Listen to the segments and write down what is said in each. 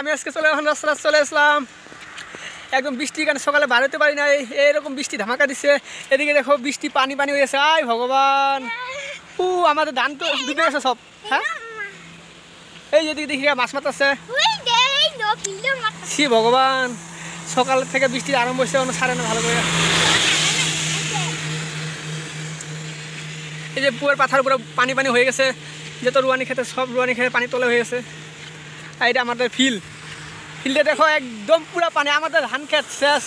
আমি আজকে রাস্তা চলে আসলাম একদম বৃষ্টির কারণে সকালে বার হতে পারি নাই এরকম বৃষ্টি ধামাকা দিচ্ছে এদিকে দেখো বৃষ্টি পানি পানি হয়ে গেছে আয় ভগবান আমাদের ধান তো ডুবে গেছে সব হ্যাঁ এই যেদিকে দেখি মাছ মারতেছে ছি ভগবান সকাল থেকে বৃষ্টি আরম্ভ হয়েছে ছাড়ে না ভালো করে এই যে পুয়ের পাথার উপরে পানি পানি হয়ে গেছে যত রুয়ানি খেতে সব রুয়ানি খেতে পানি তোলা হয়ে গেছে আর এটা আমাদের ফিল্ডে দেখো একদম পুরো পানি আমাদের ধান খেত শেষ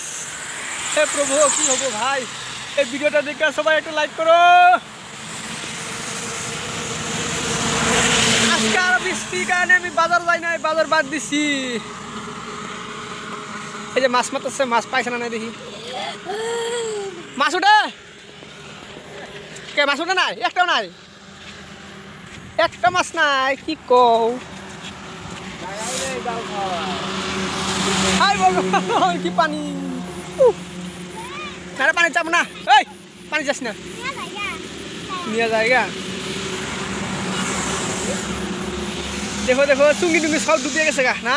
হে প্রভু কি হবো ভাই এই ভিডিওটা দেখে সবাই একটু লাইক করো আজকে আরো বৃষ্টির কারণে আমি বাজার যাই নাই বাজার বাদ দিছি এই যে মাছ মারতেছে মাছ পাইছে না দেখি মাছ উঠে কে মাছ উঠে নাই একটাও নাই একটা মাছ নাই কি কও কি পানি পানি চাপ না এই পানি যাস না নিয়ে জায়গা দেখো দেখো চুঙ্গি টুঙ্গি সব ডুবিয়ে গেছে গা না